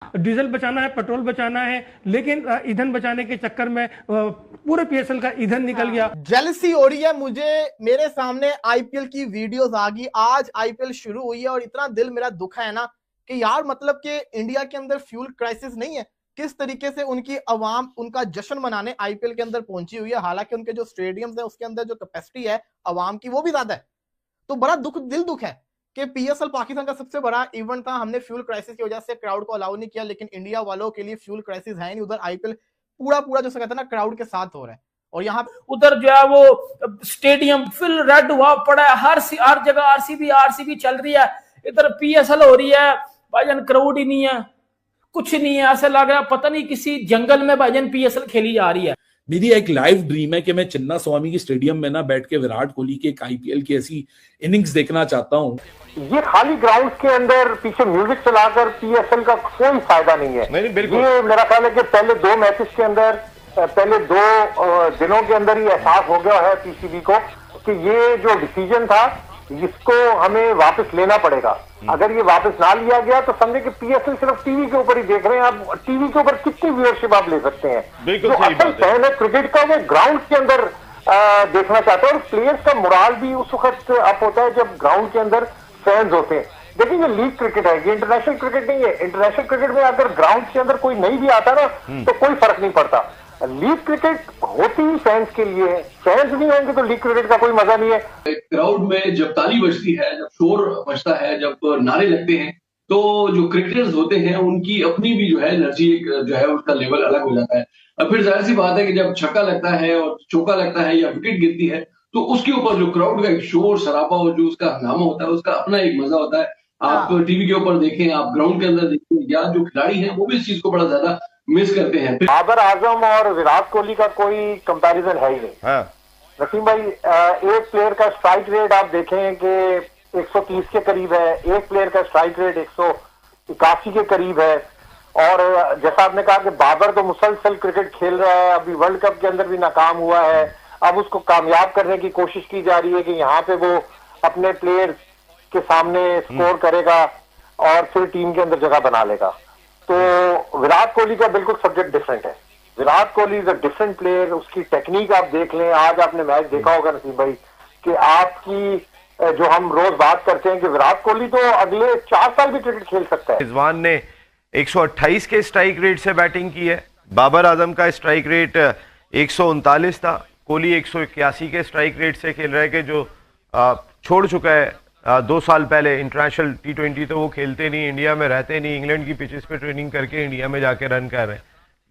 Diesel बचाना है, petrol बचाना है, लेकिन ईंधन बचाने के चक्कर में पूरे पीएसएल का ईंधन निकल गया। जेलसी हो रही है मुझे, मेरे सामने आईपीएल की वीडियोस आ गई, आज आईपीएल शुरू हुई है और इतना दिल मेरा दुखा है ना कि यार मतलब कि इंडिया के अंदर फ्यूल क्राइसिस नहीं है, किस तरीके से उनकी अवाम उनका जश्न मनाने आईपीएल के अंदर पहुंची हुई है। हालांकि उनके जो स्टेडियम्स है उसके अंदर जो कैपेसिटी है अवाम की वो भी ज्यादा है। तो बड़ा दुख है कि पीएसएल पाकिस्तान का सबसे बड़ा इवेंट था, हमने फ्यूल क्राइसिस की वजह से क्राउड को अलाउ नहीं किया, लेकिन इंडिया वालों के लिए फ्यूल क्राइसिस है नहीं। उधर आईपीएल पूरा पूरा जो कहते हैं ना क्राउड के साथ हो रहा है और यहाँ उधर जो है वो स्टेडियम फिल रेड हुआ पड़ा है, हर जगह आरसीबी चल रही है, इधर पीएसएल हो रही है, भाईजान क्राउड ही नहीं है, कुछ नहीं है, ऐसा लग रहा है पता नहीं किसी जंगल में भाईजान पीएसएल खेली जा रही है। मेरी एक लाइव ड्रीम है कि मैं चिन्ना स्वामी की स्टेडियम में ना बैठ के विराट कोहली के एक आईपीएल की ऐसी इनिंग्स देखना चाहता हूँ। ये खाली ग्राउंड के अंदर पीछे म्यूजिक चलाकर पीएसएल का कोई फायदा नहीं है। नहीं, बिल्कुल। ये मेरा ख्याल है कि पहले 2 मैचेस के अंदर, पहले 2 दिनों के अंदर ही एहसास हो गया है पीसीबी को कि ये जो डिसीजन था इसको हमें वापस लेना पड़ेगा। अगर ये वापस ना लिया गया तो समझे कि पीएसएल सिर्फ टीवी के ऊपर ही देख रहे हैं। आप टीवी के ऊपर कितनी व्यूअरशिप आप ले सकते हैं? बिल्कुल जो सही असल बात है। फैन है क्रिकेट का वो ग्राउंड के अंदर देखना चाहता है और प्लेयर्स का मोराल भी उस वक्त अप होता है जब ग्राउंड के अंदर फैंस होते हैं। देखिए ये लीग क्रिकेट है, ये इंटरनेशनल क्रिकेट नहीं है। इंटरनेशनल क्रिकेट में अगर ग्राउंड के अंदर कोई नहीं भी आता ना तो कोई फर्क नहीं पड़ता। लीग क्रिकेट होती ही फैंस के लिए है, फैंस नहीं होंगे तो लीग क्रिकेट का कोई मजा नहीं है। क्राउड में जब ताली बजती है, जब शोर बजता है, जब नारे लगते हैं, तो जो क्रिकेटर्स होते हैं उनकी अपनी भी जो है एनर्जी जो है उसका लेवल अलग हो जाता है। अब फिर जाहिर सी बात है कि जब छक्का लगता है और चौका लगता है या विकेट गिरती है तो उसके ऊपर जो क्राउड का एक शोर शराबा और जो उसका हंगामा होता है उसका अपना एक मजा होता है। आप टीवी के ऊपर देखें, आप ग्राउंड के अंदर देखें, या जो खिलाड़ी हैं वो भी इस चीज को बड़ा ज्यादा मिस करते हैं। बाबर आजम और विराट कोहली का कोई कंपैरिजन है ही नहीं। हाँ। रसीम भाई, एक प्लेयर का स्ट्राइक रेट आप देखें कि 130 के करीब है, एक प्लेयर का स्ट्राइक रेट 181 के करीब है। और जैसा आपने कहा कि बाबर तो मुसलसल क्रिकेट खेल रहा है, अभी वर्ल्ड कप के अंदर भी नाकाम हुआ है, अब उसको कामयाब करने की कोशिश की जा रही है कि यहाँ पे वो अपने प्लेयर्स के सामने स्कोर करेगा और फिर टीम के अंदर जगह बना लेगा। तो विराट कोहली का बिल्कुल सब्जेक्ट डिफरेंट है। Virat Kohli is a different player. उसकी टेक्निक आप देख लें, आज आपने मैच देखा होगा नसीम भाई कि आपकी जो हम रोज बात करते हैं कि विराट कोहली तो अगले 4 साल भी क्रिकेट खेल सकता है। रिजवान ने 128 के स्ट्राइक रेट से बैटिंग की है, बाबर आजम का स्ट्राइक रेट 139 था, कोहली 181 के स्ट्राइक रेट से खेल रहा है कि जो छोड़ चुका है 2 साल पहले इंटरनेशनल T20। तो वो खेलते नहीं, इंडिया में रहते नहीं, इंग्लैंड की पिचेस पे ट्रेनिंग करके इंडिया में जाके रन कर रहे हैं,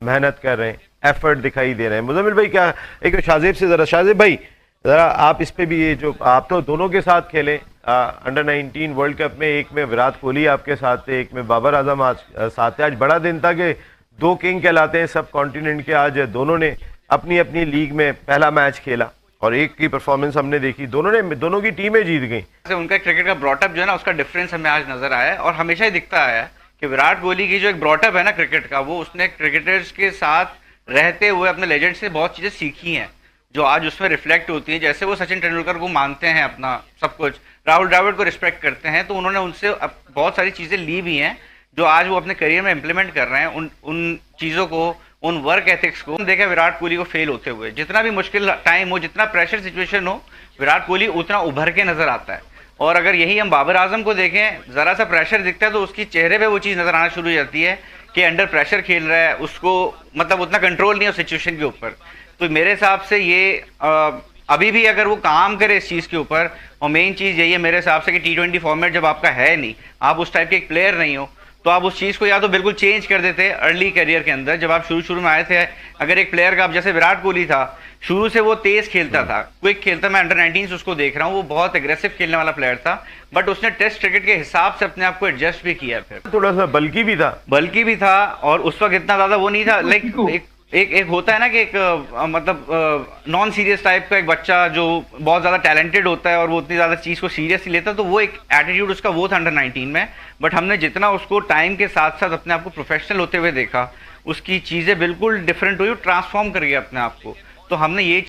मेहनत कर रहे हैं, एफर्ट दिखाई दे रहे हैं। मुजम्मिल भाई क्या एक शाजिब से जरा, शाजिब भाई जरा आप इस पे भी, ये जो आप तो दोनों के साथ खेले अंडर 19 वर्ल्ड कप में, एक में विराट कोहली आपके साथ थे, एक में बाबर आजम आज साथ है। आज बड़ा दिन था कि 2 किंग कहलाते हैं सब कॉन्टिनेंट के, आज दोनों ने अपनी अपनी लीग में पहला मैच खेला और एक की परफॉर्मेंस हमने देखी, दोनों की टीमें जीत गई। उनका क्रिकेट का ब्रॉटअप जो है ना उसका डिफरेंस हमें आज नजर आया है और हमेशा ही दिखता आया है कि विराट कोहली की जो एक ब्रॉटअप है ना क्रिकेट का, वो उसने क्रिकेटर्स के साथ रहते हुए अपने लेजेंड से बहुत चीजें सीखी हैं जो आज उसमें रिफ्लेक्ट होती हैं। जैसे वो सचिन तेंदुलकर को मानते हैं अपना सब कुछ, राहुल द्रविड़ को रिस्पेक्ट करते हैं, तो उन्होंने उनसे बहुत सारी चीजें ली भी हैं जो आज वो अपने करियर में इंप्लीमेंट कर रहे हैं। उन चीजों को, उन वर्क एथिक्स को देखा विराट कोहली को फेल होते हुए। जितना भी मुश्किल टाइम हो, जितना प्रेशर सिचुएशन हो, विराट कोहली उतना उभर के नजर आता है। और अगर यही हम बाबर आजम को देखें, जरा सा प्रेशर दिखता है तो उसकी चेहरे पे वो चीज़ नजर आना शुरू हो जाती है कि अंडर प्रेशर खेल रहा है, उसको मतलब उतना कंट्रोल नहीं है उस सिचुएशन के ऊपर। तो मेरे हिसाब से ये अभी भी अगर वो काम करे इस चीज़ के ऊपर, और मेन चीज़ यही है मेरे हिसाब से कि T20 फॉर्मेट जब आपका है नहीं, आप उस टाइप के एक प्लेयर नहीं हो, तो आप उस चीज़ को या तो बिल्कुल चेंज कर देते अर्ली करियर के अंदर जब आप शुरू में आए थे। अगर एक प्लेयर का, आप जैसे विराट कोहली था, शुरू से वो तेज खेलता था, क्विक खेलता, मैं अंडर 19 उसको देख रहा हूँ, वो बहुत एग्रेसिव खेलने वाला प्लेयर था, बट उसने टेस्ट क्रिकेट के हिसाब से अपने आप को एडजस्ट भी किया, फिर थोड़ा सा बल्कि भी था और उस वक्त इतना ज्यादा वो नहीं था। लाइक एक होता है ना कि एक मतलब नॉन सीरियस टाइप का एक बच्चा जो बहुत ज़्यादा टैलेंटेड होता है और वो उतनी ज़्यादा चीज़ को सीरियसली लेता है, तो वो एक एटीट्यूड उसका वो था अंडर 19 में। बट हमने जितना उसको टाइम के साथ साथ अपने आप को प्रोफेशनल होते हुए देखा, उसकी चीज़ें बिल्कुल डिफरेंट हुई, ट्रांसफॉर्म कर गया अपने आप को। तो हमने ये